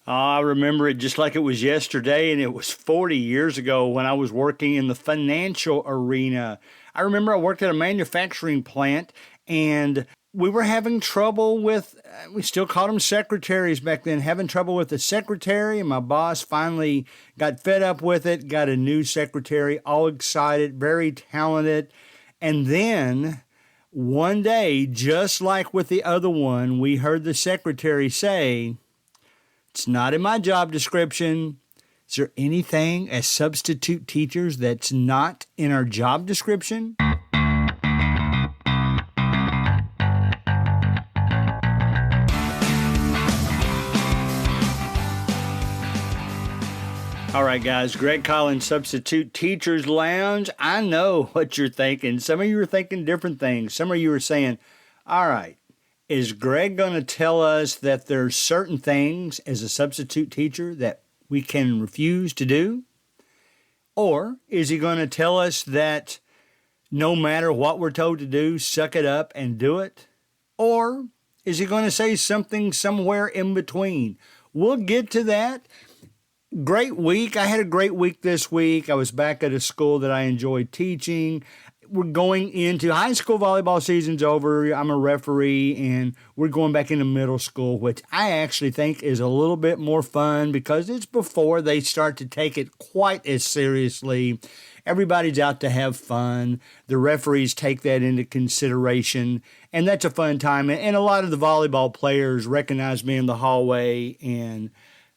I remember it just like it was yesterday, and it was 40 years ago when I was working in the financial arena. I remember I worked at a manufacturing plant, and we were having trouble with, we still called them secretaries back then, having trouble with the secretary, and my boss finally got fed up with it, got a new secretary, all excited, very talented. And then one day, just like with the other one, we heard the secretary say, "It's not in my job description. Is there anything as substitute teachers that's not in our job description?" All right, guys, Greg Collins, Substitute Teachers Lounge. I know what you're thinking. Some of you are thinking different things. Some of you are saying, all right, is Greg going to tell us that there's certain things as a substitute teacher that we can refuse to do? Or is he going to tell us that no matter what we're told to do, suck it up and do it? Or is he going to say something somewhere in between? We'll get to that. Great week. I had a great week this week. I was back at a school that I enjoyed teaching. We're going into high school volleyball season's over. I'm a referee, and we're going back into middle school, which I actually think is a little bit more fun because it's before they start to take it quite as seriously. Everybody's out to have fun. The referees take that into consideration, and that's a fun time. And a lot of the volleyball players recognize me in the hallway, and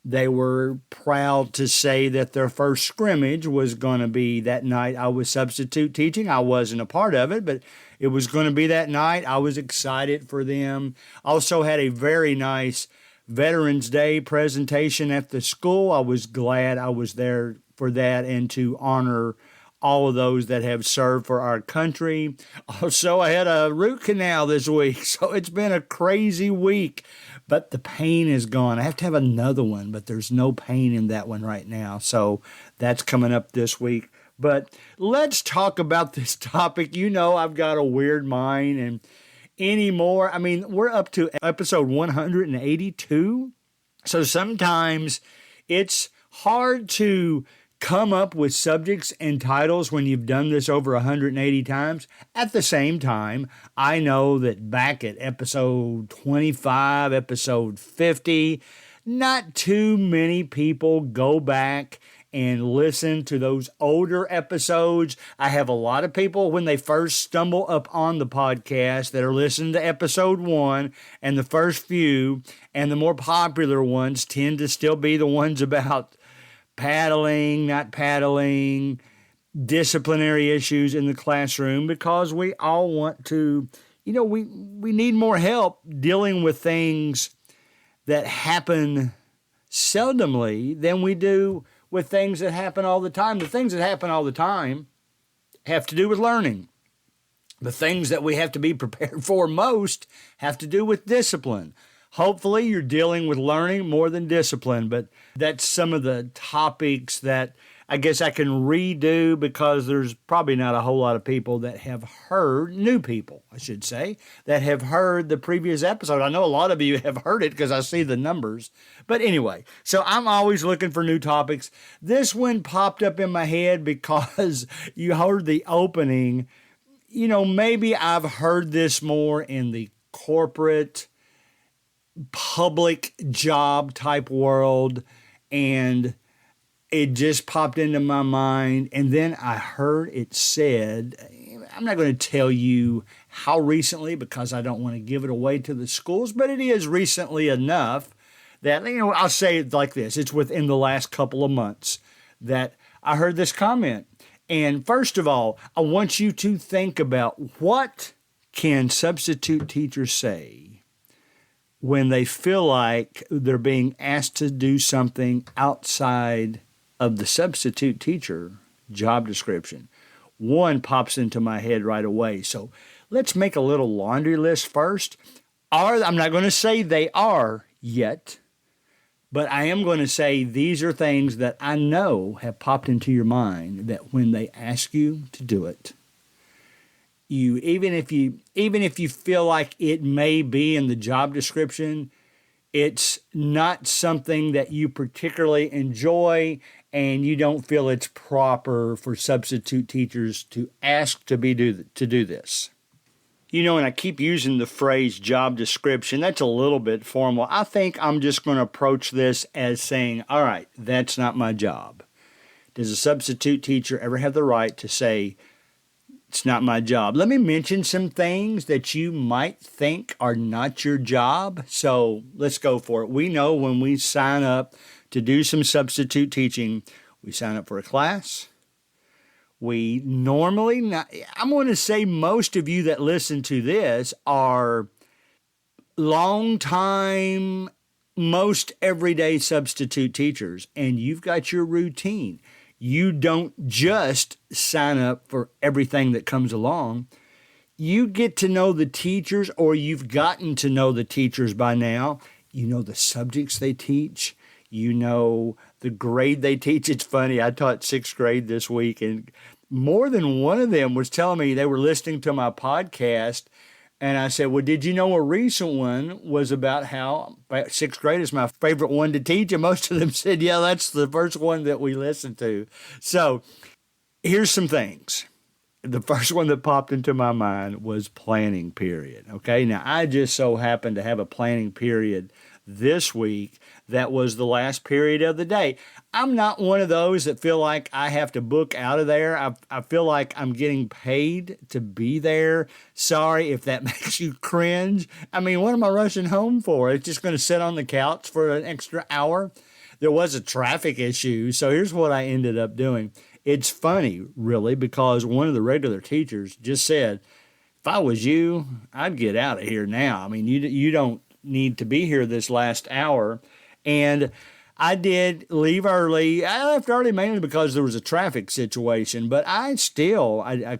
they were proud to say that their first scrimmage was going to be that night I was substitute teaching. I wasn't a part of it, but it was going to be that night. I was excited for them. Also had a very nice Veterans Day presentation at the school. I was glad I was there for that and to honor all of those that have served for our country. Also, I had a root canal this week, so it's been a crazy week. But the pain is gone. I have to have another one, but there's no pain in that one right now. So that's coming up this week. But let's talk about this topic. You know, I've got a weird mind and anymore. I mean, we're up to episode 182. So sometimes it's hard to come up with subjects and titles when you've done this over 180 times. At the same time, I know that back at episode 25, episode 50, not too many people go back and listen to those older episodes. I have a lot of people when they first stumble up on the podcast that are listening to episode 1 and the first few, and the more popular ones tend to still be the ones about paddling, not paddling, disciplinary issues in the classroom, because we all want to, we need more help dealing with things that happen seldomly than we do with things that happen all the time. The things that happen all the time have to do with learning. The things that we have to be prepared for most have to do with discipline. Hopefully you're dealing with learning more than discipline, but that's some of the topics that I guess I can redo because there's probably not a whole lot of people that have heard, new people, I should say, that have heard the previous episode. I know a lot of you have heard it because I see the numbers. But anyway, so I'm always looking for new topics. This one popped up in my head because you heard the opening. Maybe I've heard this more in the corporate public job type world, and it just popped into my mind. And then I heard it said, I'm not going to tell you how recently because I don't want to give it away to the schools, but it is recently enough that, I'll say it like this. It's within the last couple of months that I heard this comment. And first of all, I want you to think about, what can substitute teachers say when they feel like they're being asked to do something outside of the substitute teacher job description? One pops into my head right away. So let's make a little laundry list first. I'm not going to say they are yet, but I am going to say these are things that I know have popped into your mind that when they ask you to do it, even if you feel like it may be in the job description, it's not something that you particularly enjoy, and you don't feel it's proper for substitute teachers to ask to do this. You know, and I keep using the phrase job description. That's a little bit formal. I think I'm just going to approach this as saying, all right, that's not my job. Does a substitute teacher ever have the right to say, it's not my job? Let me mention some things that you might think are not your job. So let's go for it. We know when we sign up to do some substitute teaching, we sign up for a class. We normally, I'm going to say most of you that listen to this are long time, most everyday substitute teachers, and you've got your routine. You don't just sign up for everything that comes along. You get to know the teachers, or you've gotten to know the teachers by now. You know the subjects they teach. You know the grade they teach. It's funny, I taught 6th grade this week, and more than one of them was telling me they were listening to my podcast. And I said, well, did you know a recent one was about how 6th grade is my favorite one to teach? And most of them said, yeah, that's the first one that we listened to. So here's some things. The first one that popped into my mind was planning period. Okay, now I just so happened to have a planning period this week that was the last period of the day. I'm not one of those that feel like I have to book out of there. I feel like I'm getting paid to be there. Sorry if that makes you cringe. I mean, what am I rushing home for? It's just going to sit on the couch for an extra hour? There was a traffic issue, so here's what I ended up doing. It's funny, really, because one of the regular teachers just said, if I was you, I'd get out of here now. I mean, you don't need to be here this last hour. And I did leave early. I left early mainly because there was a traffic situation, but I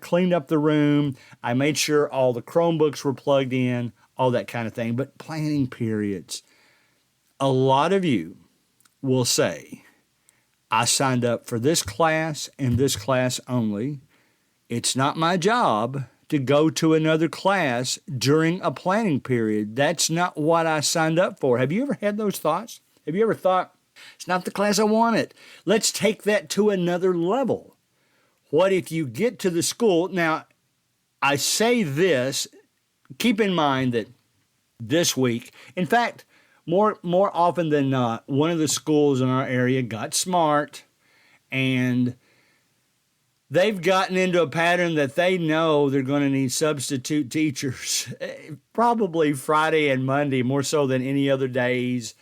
cleaned up the room. I made sure all the Chromebooks were plugged in, all that kind of thing. But planning periods, a lot of you will say, I signed up for this class and this class only. It's not my job to go to another class during a planning period. That's not what I signed up for. Have you ever had those thoughts? Have you ever thought, it's not the class I wanted? Let's take that to another level. What if you get to the school? Now, I say this, keep in mind that this week, in fact, more often than not, one of the schools in our area got smart, and they've gotten into a pattern that they know they're going to need substitute teachers, probably Friday and Monday, more so than any other days.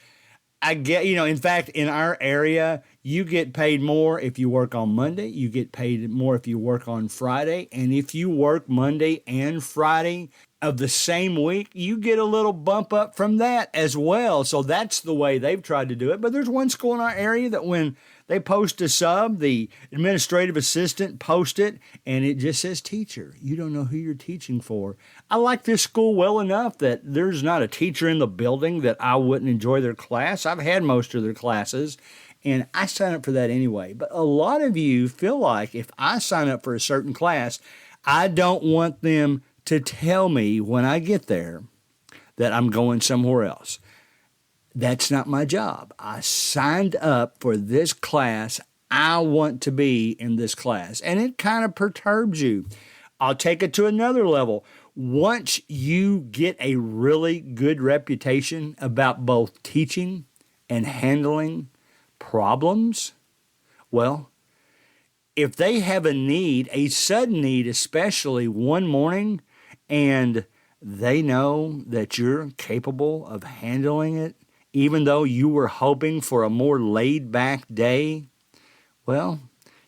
I get, in fact, in our area, you get paid more if you work on Monday. You get paid more if you work on Friday. And if you work Monday and Friday of the same week, you get a little bump up from that as well. So that's the way they've tried to do it. But there's one school in our area that when they post a sub, the administrative assistant posts it, and it just says teacher. You don't know who you're teaching for. I like this school well enough that there's not a teacher in the building that I wouldn't enjoy their class. I've had most of their classes, and I sign up for that anyway. But a lot of you feel like if I sign up for a certain class, I don't want them to tell me when I get there that I'm going somewhere else. That's not my job. I signed up for this class. I want to be in this class. And it kind of perturbs you. I'll take it to another level. Once you get a really good reputation about both teaching and handling problems, well, if they have a need, a sudden need, especially one morning, and they know that you're capable of handling it, even though you were hoping for a more laid-back day, well,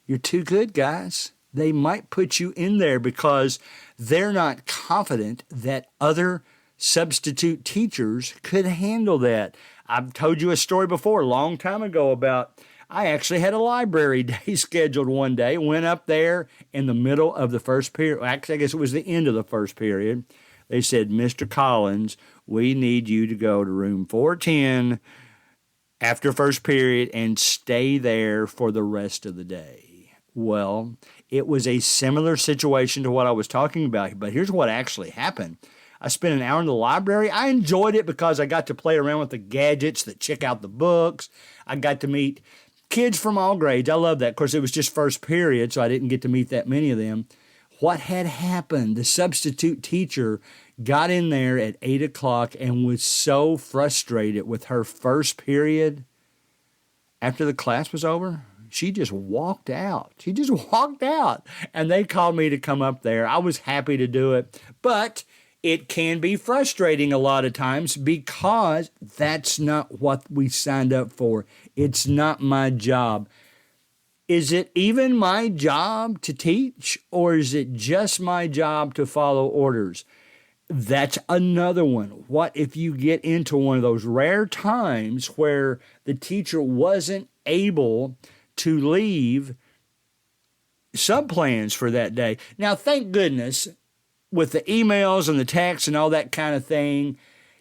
you're too good, guys. They might put you in there because they're not confident that other substitute teachers could handle that. I've told you a story before, a long time ago, about I actually had a library day scheduled one day, went up there in the middle of the first period. Actually, I guess it was the end of the first period. They said, Mr. Collins, we need you to go to room 410 after first period and stay there for the rest of the day. Well, it was a similar situation to what I was talking about, but here's what actually happened. I spent an hour in the library. I enjoyed it because I got to play around with the gadgets that check out the books. I got to meet kids from all grades. I love that. Of course, it was just first period, so I didn't get to meet that many of them. What had happened? The substitute teacher got in there at 8 o'clock and was so frustrated with her first period. After the class was over, she just walked out. She just walked out. And they called me to come up there. I was happy to do it. But it can be frustrating a lot of times because that's not what we signed up for. It's not my job. Is it even my job to teach, or is it just my job to follow orders? That's another one. What if you get into one of those rare times where the teacher wasn't able to leave subplans for that day? Now, thank goodness, with the emails and the texts and all that kind of thing,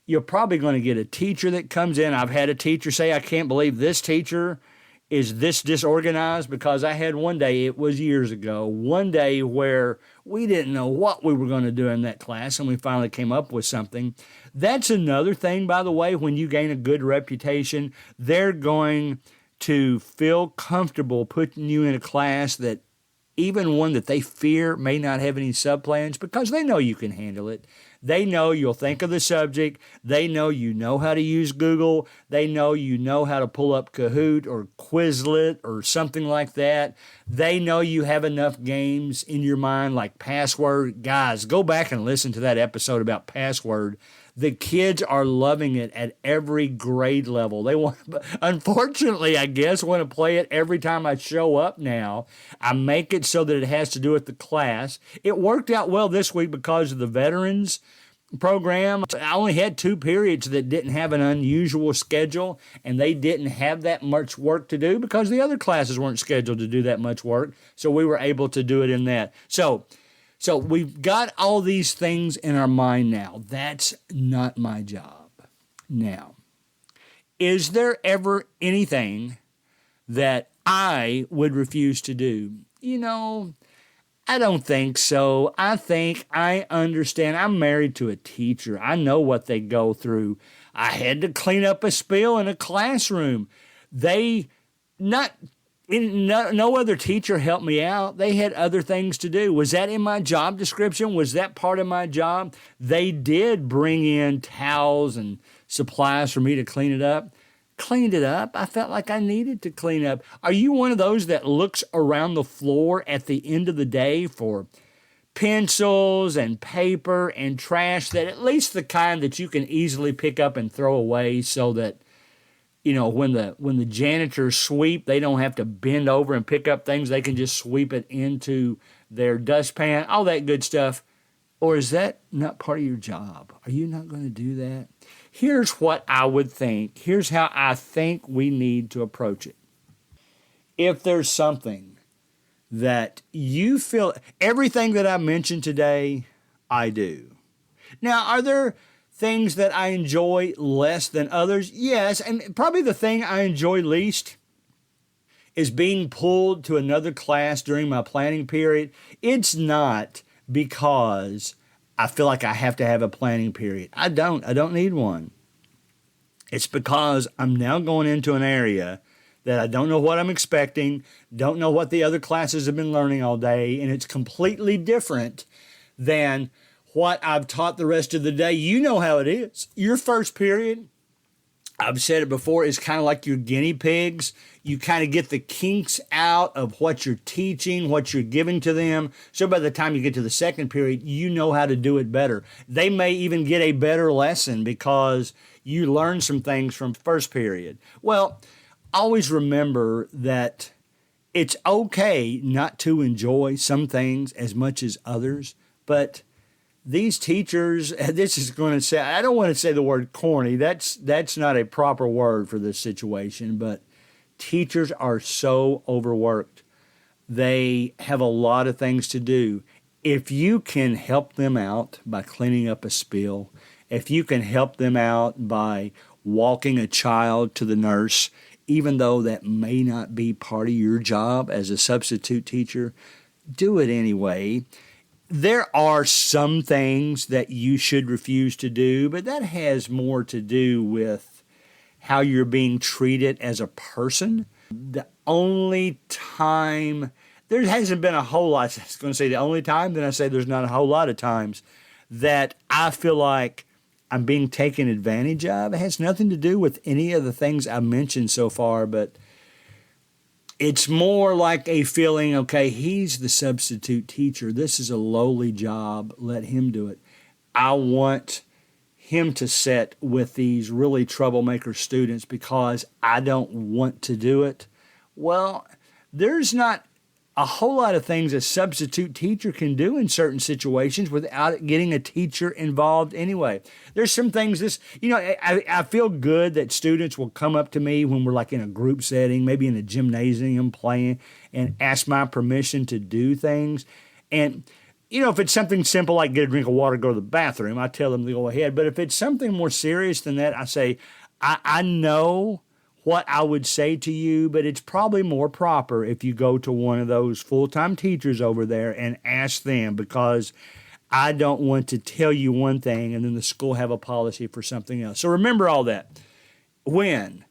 you're probably going to get a teacher that comes in. I've had a teacher say, I can't believe this teacher is this disorganized, because I had one day, it was years ago, one day where we didn't know what we were going to do in that class, and we finally came up with something. That's another thing, by the way, when you gain a good reputation, they're going to feel comfortable putting you in a class that even one that they fear may not have any subplans, because they know you can handle it. They know you'll think of the subject. They know you know how to use Google. They know you know how to pull up Kahoot or Quizlet or something like that. They know you have enough games in your mind like Password. Guys, go back and listen to that episode about Password. The kids are loving it at every grade level. They want, unfortunately, I guess, want to play it every time I show up now. I make it so that it has to do with the class. It worked out well this week because of the veterans program. I only had 2 periods that didn't have an unusual schedule, and they didn't have that much work to do because the other classes weren't scheduled to do that much work. So we were able to do it in that. So we've got all these things in our mind now. That's not my job. Now, is there ever anything that I would refuse to do? You know, I don't think so. I think I understand. I'm married to a teacher. I know what they go through. I had to clean up a spill in a classroom. No other teacher helped me out. They had other things to do. Was that in my job description? Was that part of my job? They did bring in towels and supplies for me to clean it up. Cleaned it up. I felt like I needed to clean up. Are you one of those that looks around the floor at the end of the day for pencils and paper and trash, that at least the kind that you can easily pick up and throw away, so that, you know, when the janitors sweep, they don't have to bend over and pick up things. They can just sweep it into their dustpan, all that good stuff? Or is that not part of your job? Are you not going to do that? Here's what I would think. Here's how I think we need to approach it. If there's something that you feel, everything that I mentioned today, I do. Now, are there things that I enjoy less than others? Yes, and probably the thing I enjoy least is being pulled to another class during my planning period. It's not because I feel like I have to have a planning period. I don't need one. It's because I'm now going into an area that I don't know what I'm expecting, don't know what the other classes have been learning all day, and it's completely different than what I've taught the rest of the day. You know how it is. Your first period, I've said it before, is kind of like your guinea pigs. You kind of get the kinks out of what you're teaching, what you're giving to them. So by the time you get to the second period, you know how to do it better. They may even get a better lesson because you learned some things from first period. Well, always remember that it's okay not to enjoy some things as much as others, but these teachers, this is going to say, I don't want to say the word corny. That's not a proper word for this situation, but teachers are so overworked. They have a lot of things to do. If you can help them out by cleaning up a spill, if you can help them out by walking a child to the nurse, even though that may not be part of your job as a substitute teacher, do it anyway. There are some things that you should refuse to do, but that has more to do with how you're being treated as a person. The only time, there hasn't been a whole lot, I was going to say the only time, then I say there's not a whole lot of times that I feel like I'm being taken advantage of. It has nothing to do with any of the things I mentioned so far, but it's more like a feeling, okay, he's the substitute teacher. This is a lowly job. Let him do it. I want him to sit with these really troublemaker students because I don't want to do it. Well, there's not a whole lot of things a substitute teacher can do in certain situations without getting a teacher involved anyway. There's some things I feel good that students will come up to me when we're like in a group setting, maybe in a gymnasium playing, and ask my permission to do things. And, if it's something simple like get a drink of water, go to the bathroom, I tell them to go ahead. But if it's something more serious than that, I say, I know what I would say to you, but it's probably more proper if you go to one of those full-time teachers over there and ask them, because I don't want to tell you one thing and then the school have a policy for something else. So remember all that. When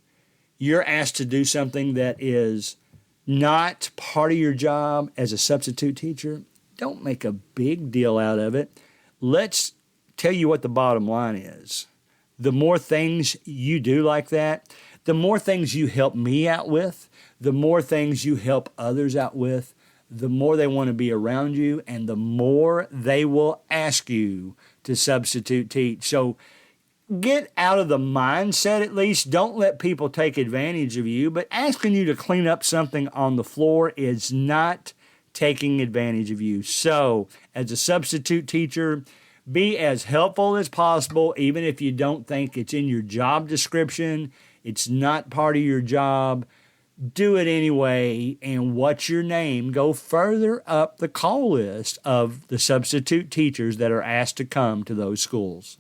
you're asked to do something that is not part of your job as a substitute teacher, don't make a big deal out of it. Let's tell you what the bottom line is. The more things you do like that, the more things you help me out with, the more things you help others out with, the more they want to be around you, and the more they will ask you to substitute teach. So get out of the mindset, at least. Don't let people take advantage of you, but asking you to clean up something on the floor is not taking advantage of you. So as a substitute teacher, be as helpful as possible, even if you don't think it's in your job description. It's not part of your job. Do it anyway, and what's your name? Go further up the call list of the substitute teachers that are asked to come to those schools.